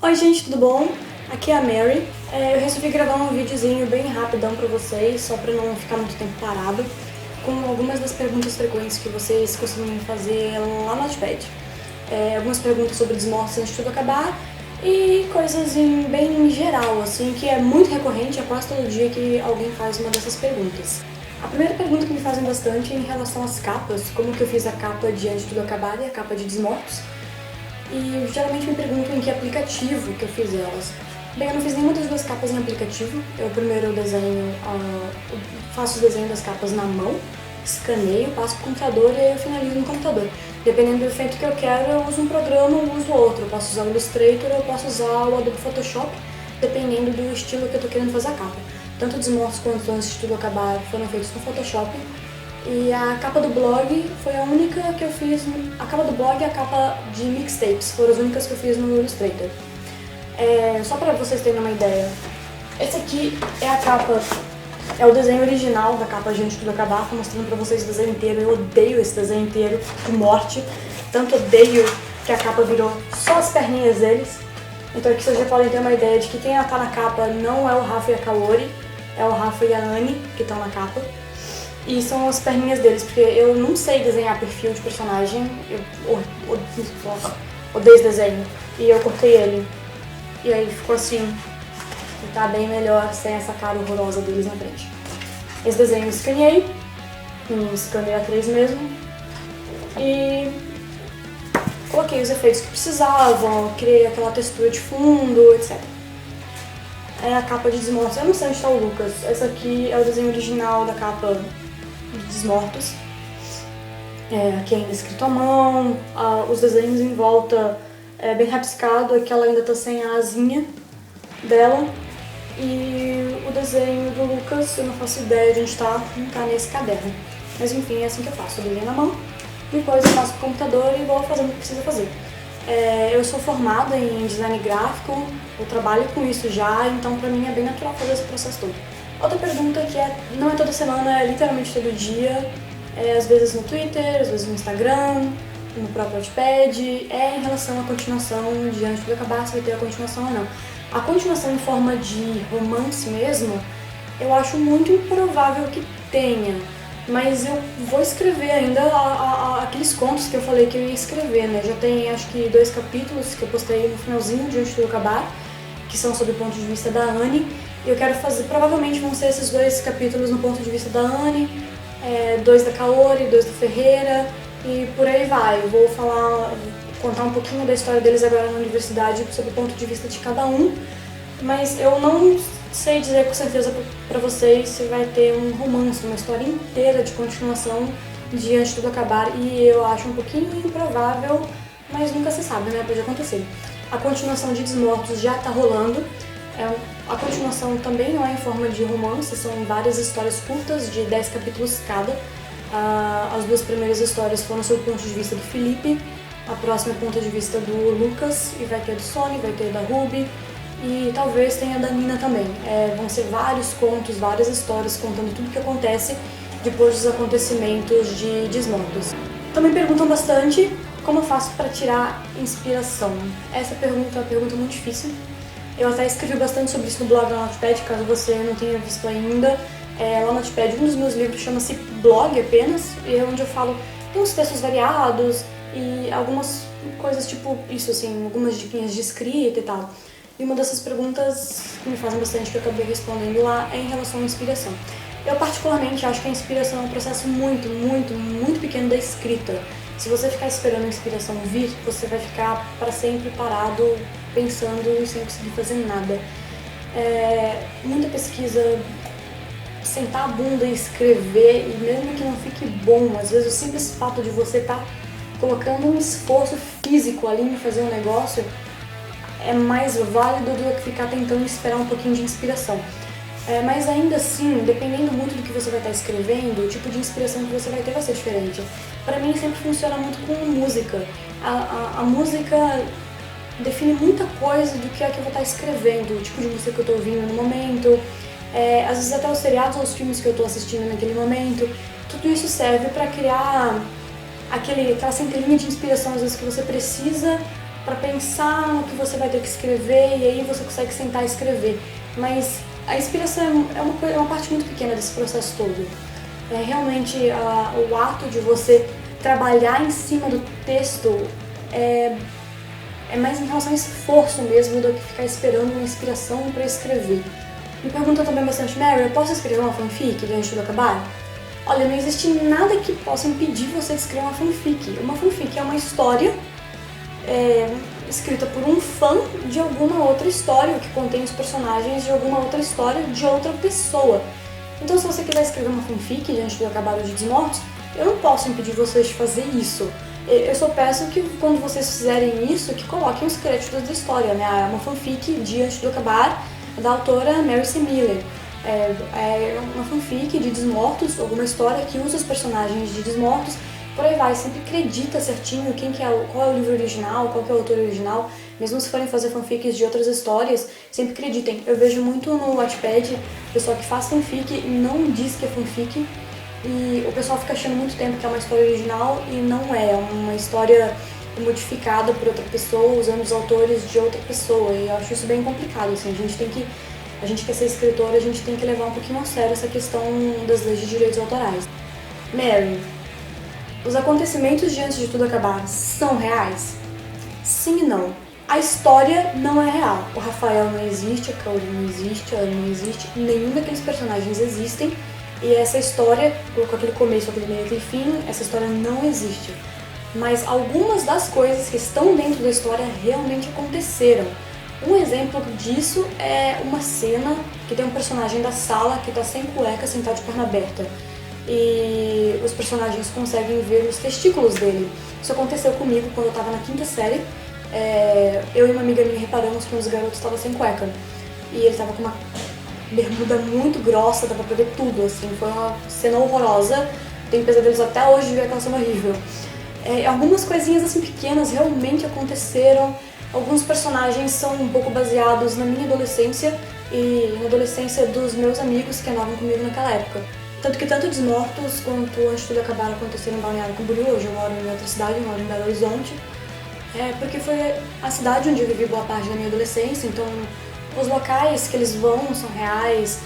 Oi gente, tudo bom? Aqui é a Mary. Eu resolvi gravar um videozinho bem rapidão pra vocês, só pra não ficar muito tempo parado, com algumas das perguntas frequentes que vocês costumam fazer lá no Notepad. Algumas perguntas sobre Desmortos antes de tudo acabar e coisas bem em geral, assim, que é muito recorrente, é quase todo dia que alguém faz uma dessas perguntas. A primeira pergunta que me fazem bastante é em relação às capas, como que eu fiz a capa de Antes de Tudo Acabar e a capa de Desmortos. E geralmente me perguntam em que aplicativo que eu fiz elas. Bem, eu não fiz nenhuma das duas capas em aplicativo. Eu primeiro faço o desenho das capas na mão, escaneio, passo pro computador e aí eu finalizo no computador. Dependendo do efeito que eu quero, eu uso um programa ou uso outro. Eu posso usar o Illustrator ou eu posso usar o Adobe Photoshop, dependendo do estilo que eu tô querendo fazer a capa. Tanto Desmortos quanto Antes de Tudo Acabar foram feitos no Photoshop. E a capa do blog foi a única que eu fiz. A capa do blog e a capa de mixtapes foram as únicas que eu fiz no Illustrator. Só pra vocês terem uma ideia, esse aqui é a capa, é o desenho original da capa de Antes de Tudo Acabar. Tô mostrando pra vocês o desenho inteiro. Eu odeio esse desenho inteiro de morte. Tanto odeio que a capa virou só as perninhas deles. Então aqui vocês já podem ter uma ideia de que quem tá na capa não é o Rafa e a Kaori, é o Rafa e a Annie que estão na capa. E são as perninhas deles, porque eu não sei desenhar perfil de personagem, eu odeio esse desenho, e eu cortei ele. E aí ficou assim, e tá bem melhor sem essa cara horrorosa deles na frente. Esse desenho eu escaneei, um scanner A3 mesmo, e coloquei os efeitos que precisavam, criei aquela textura de fundo, etc. É a capa de Desmortos. Eu não sei onde está o Lucas. Essa aqui é o desenho original da capa de Desmortos. Aqui ainda escrito à mão, os desenhos em volta bem rabiscado, aqui ela ainda tá sem a asinha dela. E o desenho do Lucas, eu não faço ideia de onde está, não tá nesse caderno. Mas enfim, é assim que eu faço, eu desenho na mão, depois eu passo pro computador e vou fazendo o que precisa fazer. Eu sou formada em design gráfico, eu trabalho com isso já, então pra mim é bem natural fazer esse processo todo. Outra pergunta que não é toda semana, é literalmente todo dia, às vezes no Twitter, às vezes no Instagram, no próprio Notepad, é em relação à continuação de Antes de Tudo Acabar, se vai ter a continuação ou não. A continuação em forma de romance mesmo, eu acho muito improvável que tenha. Mas eu vou escrever ainda aqueles contos que eu falei que eu ia escrever, né? Já tem acho que 2 capítulos que eu postei no finalzinho de Antes de Tudo Acabar, que são sob o ponto de vista da Annie. E eu quero fazer, provavelmente vão ser esses 2 capítulos no ponto de vista da Annie, 2 da Kaori, 2 da Ferreira, e por aí vai. Eu vou contar um pouquinho da história deles agora na universidade, sob o ponto de vista de cada um, mas eu não sei dizer com certeza pra vocês se vai ter um romance, uma história inteira de continuação de Antes de Tudo Acabar, e eu acho um pouquinho improvável, mas nunca se sabe, né? Pode acontecer. A continuação de Desmortos já tá rolando. A continuação também não é em forma de romance, são várias histórias curtas de 10 capítulos cada. As 2 primeiras histórias foram sob o ponto de vista do Felipe, a próxima é o ponto de vista do Lucas, e vai ter a do Sony, vai ter a da Ruby, e talvez tenha a da Nina também. Vão ser vários contos, várias histórias contando tudo o que acontece depois dos acontecimentos de Desmortos. Também perguntam bastante como eu faço para tirar inspiração. Essa pergunta é uma pergunta muito difícil. Eu até escrevi bastante sobre isso no blog da Notepad, caso você não tenha visto ainda. Lá no Notepad, um dos meus livros chama-se Blog apenas, e é onde eu falo, tem uns textos variados e algumas coisas tipo isso, assim, algumas diquinhas de escrita e tal. E uma dessas perguntas que me fazem bastante, que eu acabei respondendo lá, é em relação à inspiração. Eu particularmente acho que a inspiração é um processo muito, muito, muito pequeno da escrita. Se você ficar esperando a inspiração vir, você vai ficar para sempre parado, pensando e sem conseguir fazer nada. Muita pesquisa, sentar a bunda e escrever, e mesmo que não fique bom, às vezes o simples fato de você estar colocando um esforço físico ali em fazer um negócio é mais válido do que ficar tentando esperar um pouquinho de inspiração. Mas ainda assim, dependendo muito do que você vai estar escrevendo, o tipo de inspiração que você vai ter vai ser diferente. Pra mim sempre funciona muito com música. A música define muita coisa do que é que eu vou estar escrevendo, o tipo de música que eu estou ouvindo no momento, às vezes até os seriados ou os filmes que eu estou assistindo naquele momento. Tudo isso serve para criar aquela centelhinha de inspiração, às vezes, que você precisa pra pensar no que você vai ter que escrever e aí você consegue sentar e escrever. Mas a inspiração é uma parte muito pequena desse processo todo. É realmente o ato de você trabalhar em cima do texto é mais em relação a esforço mesmo do que ficar esperando uma inspiração para escrever. Me perguntam também bastante, Mary, eu posso escrever uma fanfic antes de acabar? Olha, não existe nada que possa impedir você de escrever uma fanfic. Uma fanfic é uma história escrita por um fã de alguma outra história, que contém os personagens de alguma outra história de outra pessoa. Então, se você quiser escrever uma fanfic antes de acabar o Dia dos Mortos, eu não posso impedir vocês de fazer isso. Eu só peço que, quando vocês fizerem isso, que coloquem os créditos da história, né? Uma fanfic de Antes do Acabar, da autora Mary C. Miller. É uma fanfic de Desmortos, alguma história que usa os personagens de Desmortos, por aí vai, sempre acredita certinho qual é o livro original, qual que é o autor original. Mesmo se forem fazer fanfics de outras histórias, sempre acreditem. Eu vejo muito no Wattpad, o pessoal que faz fanfic não diz que é fanfic, e o pessoal fica achando muito tempo que é uma história original e não é uma história modificada por outra pessoa, usando os autores de outra pessoa, e eu acho isso bem complicado, assim, a gente quer ser escritora, a gente tem que levar um pouquinho a sério essa questão das leis de direitos autorais. Mary, os acontecimentos de Antes de Tudo Acabar são reais? Sim e não. A história não é real. O Rafael não existe, a Caudy não existe, a Ana não existe, nenhum daqueles personagens existem, e essa história, com aquele começo, aquele meio, aquele fim, essa história não existe. Mas algumas das coisas que estão dentro da história realmente aconteceram. Um exemplo disso é uma cena que tem um personagem da sala que está sem cueca, sentado de perna aberta. E os personagens conseguem ver os testículos dele. Isso aconteceu comigo quando eu estava na 5ª série. Eu e uma amiga minha reparamos que um dos garotos estava sem cueca. E ele estava com uma bermuda muito grossa, dava pra ver tudo, assim. Foi uma cena horrorosa. Tenho pesadelos até hoje de ver aquela cena horrível. Algumas coisinhas assim pequenas realmente aconteceram. Alguns personagens são um pouco baseados na minha adolescência e na adolescência dos meus amigos que andavam comigo naquela época. Tanto que tanto Desmortos quanto Antes de Tudo Acabar aconteceram em Balneário Camboriú. Hoje eu moro em outra cidade, eu moro em Belo Horizonte. Porque foi a cidade onde eu vivi boa parte da minha adolescência, então os locais que eles vão são reais,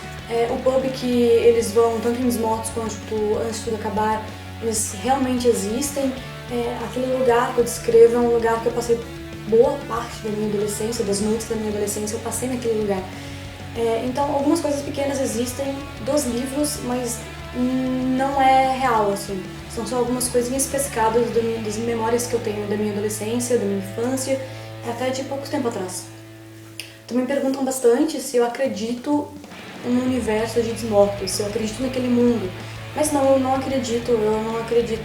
o pub que eles vão, tanto em Desmortos quanto Antes de Tudo Acabar, eles realmente existem. Aquele lugar que eu descrevo é um lugar que eu passei boa parte da minha adolescência, das noites da minha adolescência, eu passei naquele lugar. Então, algumas coisas pequenas existem dos livros, mas não é real, assim. São só algumas coisinhas pescadas das memórias que eu tenho da minha adolescência, da minha infância, até de pouco tempo atrás. Também perguntam bastante se eu acredito no universo de Desmortos, se eu acredito naquele mundo. Mas não, eu não acredito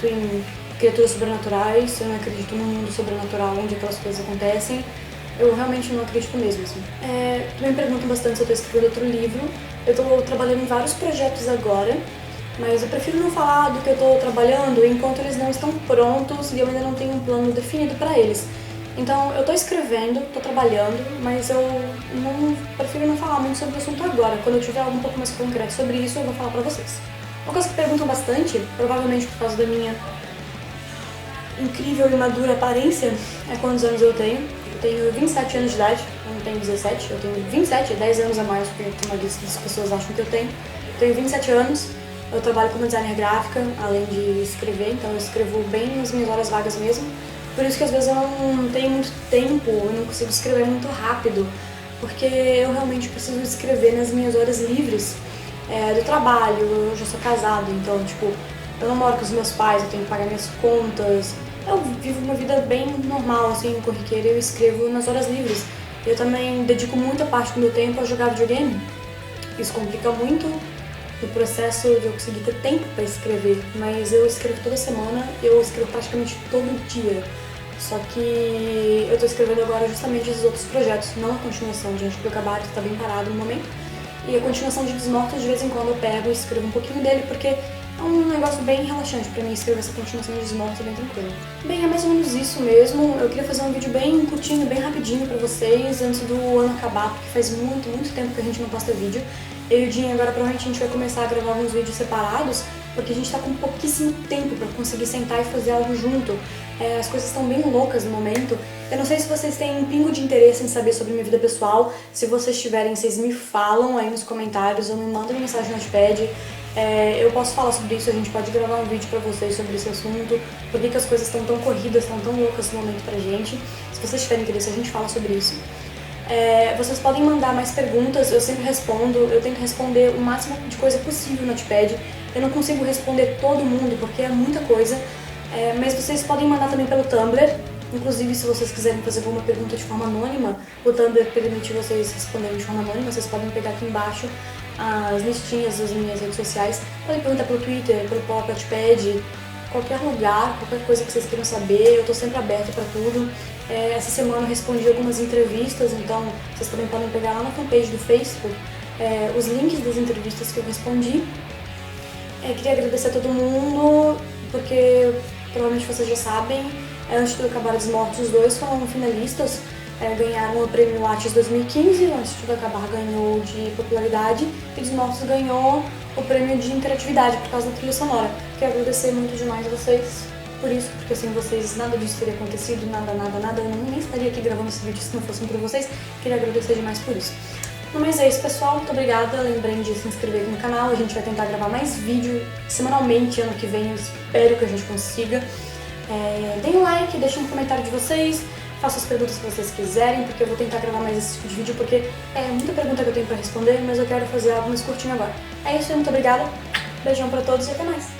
em criaturas sobrenaturais, eu não acredito num mundo sobrenatural onde aquelas coisas acontecem. Eu realmente não acredito mesmo, assim. Também perguntam bastante se eu estou escrevendo outro livro. Eu estou trabalhando em vários projetos agora, mas eu prefiro não falar do que eu estou trabalhando enquanto eles não estão prontos e eu ainda não tenho um plano definido para eles. Então, eu estou escrevendo, estou trabalhando, mas eu prefiro não falar muito sobre o assunto agora. Quando eu tiver algo um pouco mais concreto sobre isso, eu vou falar para vocês. Uma coisa que perguntam bastante, provavelmente por causa da minha incrível e madura aparência, é quantos anos eu tenho. Eu tenho 27 anos de idade, eu não tenho 17, eu tenho 27, 10 anos a mais, porque a maioria das pessoas acham que eu tenho. Eu tenho 27 anos, eu trabalho como designer gráfica, além de escrever, então eu escrevo bem nas minhas horas vagas mesmo. Por isso que às vezes eu não tenho muito tempo, eu não consigo escrever muito rápido, porque eu realmente preciso escrever nas minhas horas livres do trabalho. Eu já sou casada, então, tipo, eu não moro com os meus pais, eu tenho que pagar minhas contas. Eu vivo uma vida bem normal, assim, corriqueira, e eu escrevo nas horas livres. Eu também dedico muita parte do meu tempo a jogar videogame. Isso complica muito o processo de eu conseguir ter tempo para escrever, mas eu escrevo toda semana, eu escrevo praticamente todo dia. Só que eu tô escrevendo agora justamente esses outros projetos, não a continuação de Antes de Tudo Acabar, que tá bem parado no momento. E a continuação de Desmortos, de vez em quando eu pego e escrevo um pouquinho dele, porque é um negócio bem relaxante pra mim escrever essa continuação de Desmortos, bem tranquilo. Bem, é mais ou menos isso mesmo. Eu queria fazer um vídeo bem curtinho, bem rapidinho pra vocês, antes do ano acabar, porque faz muito, muito tempo que a gente não posta vídeo. Eu e o Dinho agora provavelmente a gente vai começar a gravar alguns vídeos separados, porque a gente tá com pouquíssimo tempo pra conseguir sentar e fazer algo junto. As coisas estão bem loucas no momento, Eu não sei se vocês têm um pingo de interesse em saber sobre minha vida pessoal. Se vocês tiverem, vocês me falam aí nos comentários ou me mandam uma mensagem no Notepad. Eu posso falar sobre isso, a gente pode gravar um vídeo pra vocês sobre esse assunto, por que as coisas estão tão corridas, estão tão loucas no momento pra gente. Se vocês tiverem interesse, a gente fala sobre isso. Vocês podem mandar mais perguntas, eu sempre respondo, eu tento responder o máximo de coisa possível no Notepad. Eu não consigo responder todo mundo porque é muita coisa, mas vocês podem mandar também pelo Tumblr. Inclusive, se vocês quiserem fazer alguma pergunta de forma anônima, o Tumblr permite vocês responderem de forma anônima. Vocês podem pegar aqui embaixo as listinhas das minhas redes sociais. Podem perguntar pelo Twitter, pelo próprio Notepad, qualquer lugar, qualquer coisa que vocês queiram saber. Eu tô sempre aberta pra tudo. Essa semana eu respondi algumas entrevistas, então vocês também podem pegar lá na fanpage do Facebook os links das entrevistas que eu respondi. Queria agradecer a todo mundo, porque provavelmente vocês já sabem, Antes de Tudo Acabar Desmortos, os dois foram finalistas, ganharam o prêmio Lattes 2015, Antes de Tudo Acabar ganhou de popularidade e Desmortos ganhou o prêmio de interatividade por causa da trilha sonora. Quero agradecer muito demais a vocês por isso, porque sem vocês nada disso teria acontecido, nada, eu nem estaria aqui gravando esse vídeo se não fosse por vocês. Queria agradecer demais por isso. Mas é isso, pessoal, muito obrigada, lembrem de se inscrever aqui no canal, a gente vai tentar gravar mais vídeo semanalmente ano que vem, eu espero que a gente consiga. Deem um like, deixem um comentário de vocês, façam as perguntas que vocês quiserem, porque eu vou tentar gravar mais esse tipo de vídeo, porque é muita pergunta que eu tenho pra responder, mas eu quero fazer algo mais curtinho agora. É isso, muito obrigada, beijão pra todos e até mais!